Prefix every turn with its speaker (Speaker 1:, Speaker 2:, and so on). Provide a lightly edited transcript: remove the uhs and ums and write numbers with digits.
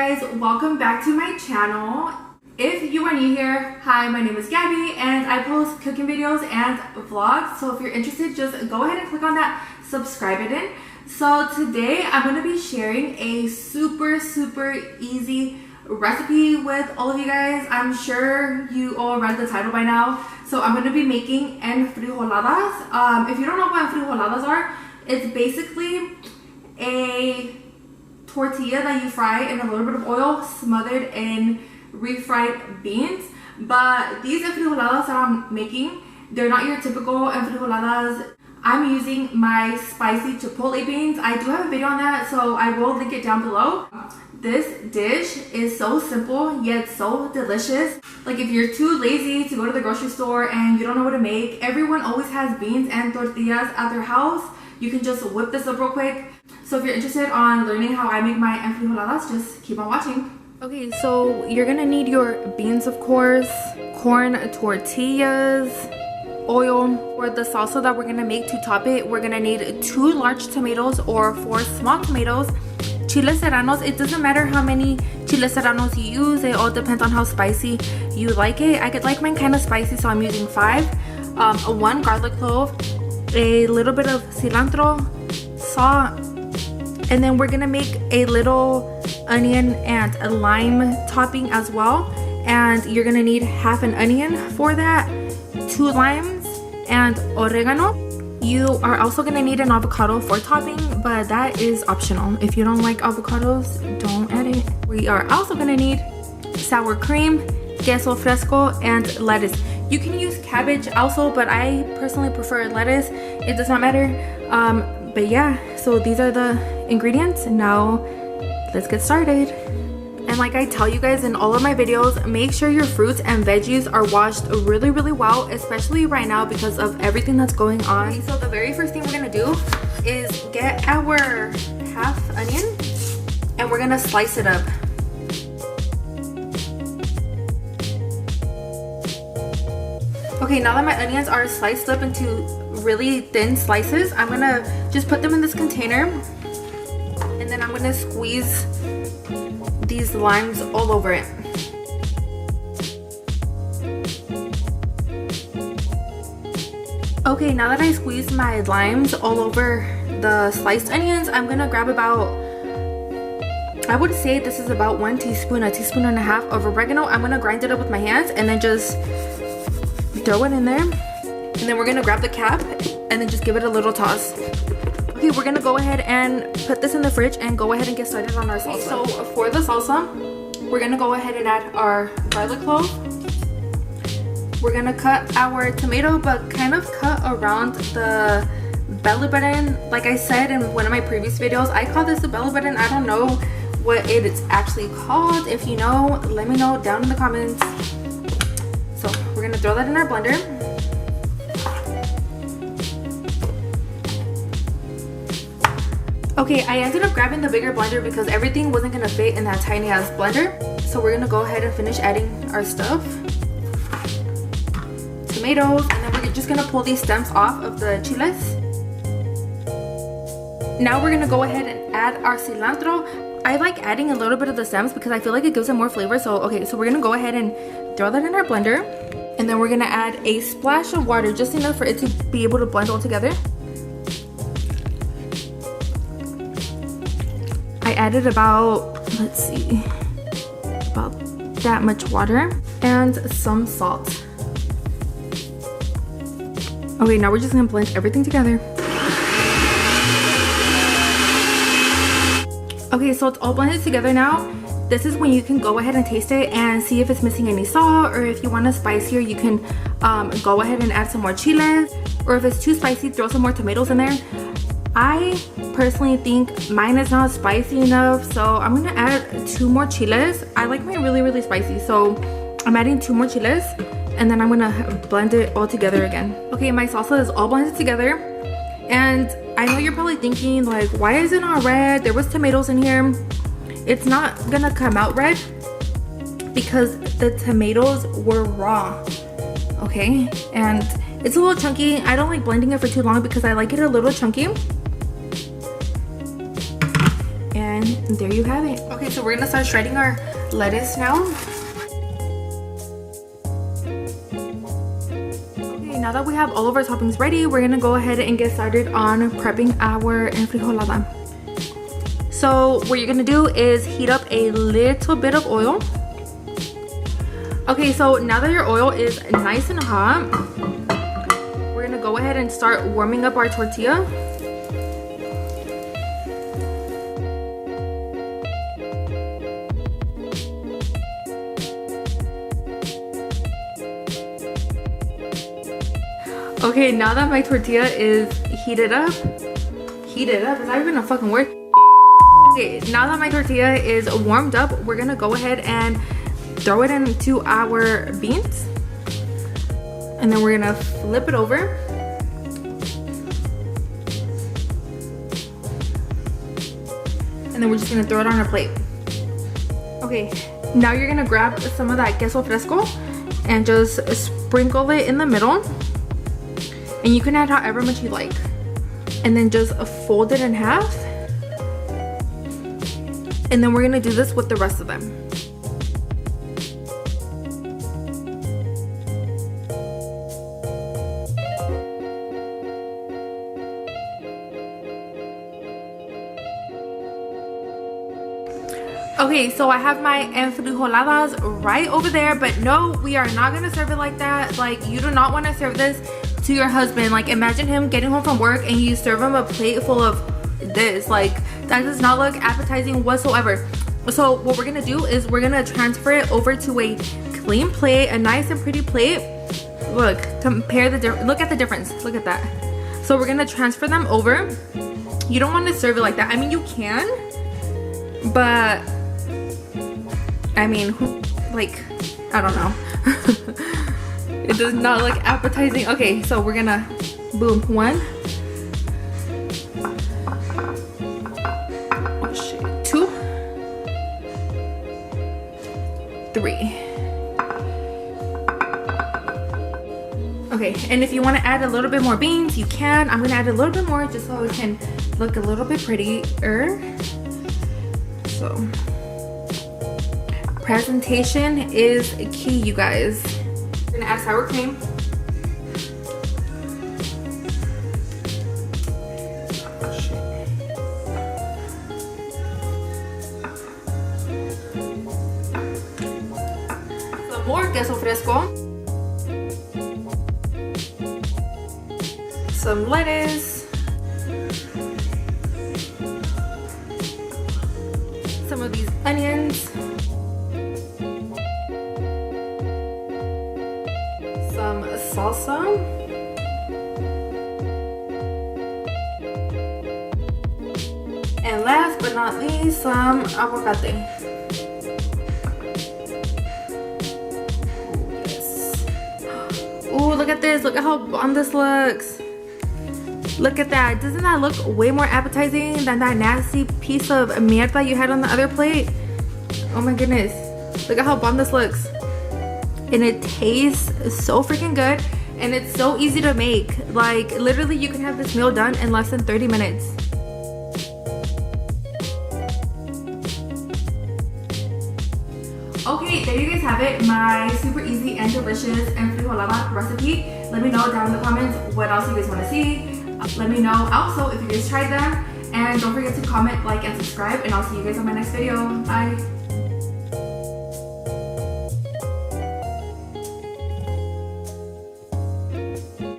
Speaker 1: guys, welcome back to my channel. If you are new here, hi, my name is Gabby and I post cooking videos and vlogs. So if you're interested, just go ahead and click on that subscribe button. So today I'm going to be sharing a super easy recipe with all of you guys. I'm sure you all read the title by now. So I'm going to be making enfrijoladas. If you don't know what enfrijoladas are, it's basically a tortilla that you fry in a little bit of oil smothered in refried beans. But these enfrijoladas that I'm making, they're not your typical enfrijoladas. I'm using my spicy chipotle beans. I do have a video on that, so I will link it down below. This dish is so simple yet so delicious. Like if you're too lazy to go to the grocery store and you don't know what to make, everyone always has beans and tortillas at their house. You can just whip this up real quick. So if you're interested on learning how I make my enfrijoladas, just keep on watching. Okay, so you're gonna need your beans, of course, corn tortillas, oil. For the salsa that we're gonna make to top it, we're gonna need 2 large tomatoes or 4 small tomatoes, chile serranos. It doesn't matter how many chile serranos you use, it all depends on how spicy you like it. I could like mine kind of spicy, so I'm using 5. 1 garlic clove, a little bit of cilantro, salt, and then we're gonna make a little onion and a lime topping as well. And you're gonna need half an onion for that, 2 limes, and oregano. You are also gonna need an avocado for topping, but that is optional. If you don't like avocados, don't add it. We are also gonna need sour cream, queso fresco, and lettuce. You can use cabbage also, but I personally prefer lettuce. It does not matter. But yeah, so these are the ingredients. Now let's get started. And like I tell you guys in all of my videos, make sure your fruits and veggies are washed really well, especially right now because of everything that's going on. Okay, so the very first thing we're gonna do is get our half onion and we're gonna slice it up. Okay, now that my onions are sliced up into really thin slices, I'm gonna just put them in this container and then I'm gonna squeeze these limes all over it. Okay, now that I squeezed my limes all over the sliced onions, I'm gonna grab about, I would say this is about 1 teaspoon, a teaspoon and a half of oregano. I'm gonna grind it up with my hands and then just throw it in there. And then we're gonna grab the cap and then just give it a little toss. Okay, we're gonna go ahead and put this in the fridge and go ahead and get started on our salsa. So for the salsa, we're gonna go ahead and add our garlic clove. We're gonna cut our tomato, but kind of cut around the belly button. Like I said in one of my previous videos, I call this the belly button. I don't know what it is actually called. If you know, let me know down in the comments. So we're gonna throw that in our blender. Okay, I ended up grabbing the bigger blender because everything wasn't gonna fit in that tiny ass blender. So we're gonna go ahead and finish adding our stuff. Tomatoes, and then we're just gonna pull these stems off of the chiles. Now we're gonna go ahead and add our cilantro. I like adding a little bit of the stems because I feel like it gives it more flavor. So okay, so we're gonna go ahead and throw that in our blender. And then we're gonna add a splash of water, just enough for it to be able to blend all together. I added about, let's see, about that much water and some salt. Okay, now we're just gonna blend everything together. Okay, so it's all blended together now. This is when you can go ahead and taste it and see if it's missing any salt, or if you want it spicier, you can go ahead and add some more chiles, or if it's too spicy, throw some more tomatoes in there. I personally think mine is not spicy enough, so I'm gonna add 2 more chiles. I like mine really spicy, so I'm adding 2 more chiles, and then I'm gonna blend it all together again. Okay, my salsa is all blended together, and I know you're probably thinking like, why is it not red? There was tomatoes in here. It's not gonna come out red because the tomatoes were raw, okay? And it's a little chunky. I don't like blending it for too long because I like it a little chunky. And And there you have it. Okay, so we're gonna start shredding our lettuce now. Okay, now that we have all of our toppings ready, we're gonna go ahead and get started on prepping our enfrijolada. So what you're gonna do is heat up a little bit of oil. Okay, so now that your oil is nice and hot, we're gonna go ahead and start warming up our tortilla. Okay, now that my tortilla is heated up, is that even a fucking word? Okay, now that my tortilla is warmed up, we're gonna go ahead and throw it into our beans. And then we're gonna flip it over. And then we're just gonna throw it on a plate. Okay, now you're gonna grab some of that queso fresco and just sprinkle it in the middle. And you can add however much you like. And then just fold it in half. And then we're gonna do this with the rest of them. Okay, so I have my enfrijoladas right over there, but no, we are not gonna serve it like that. Like, you do not wanna serve this to your husband. Like, imagine him getting home from work and you serve him a plate full of this. Like, that does not look appetizing whatsoever. So what we're gonna do is we're gonna transfer it over to a clean plate, a nice and pretty plate. Look, compare the difference. Look at the difference. Look at that. So we're gonna transfer them over. You don't want to serve it like that. I mean, you can, but I mean, like, I don't know. It does not look appetizing. Okay, so we're gonna boom, 1, 2, 3. Okay, and if you want to add a little bit more beans, you can. I'm gonna add a little bit more just so it can look a little bit prettier. So presentation is key, you guys. We're gonna add sour cream. Some more queso fresco. Some lettuce. Some of these onions. Some salsa. And last but not least, some aguacate. Yes. Oh, look at this. Look at how bomb this looks. Look at that. Doesn't that look way more appetizing than that nasty piece of mierda you had on the other plate? Oh my goodness. Look at how bomb this looks. And it tastes so freaking good. And it's so easy to make. Like, literally you can have this meal done in less than 30 minutes. Okay, there you guys have it. My super easy and delicious enfrijolada recipe. Let me know down in the comments what else you guys want to see. Let me know also if you guys tried them. And don't forget to comment, like, and subscribe. And I'll see you guys on my next video. Bye.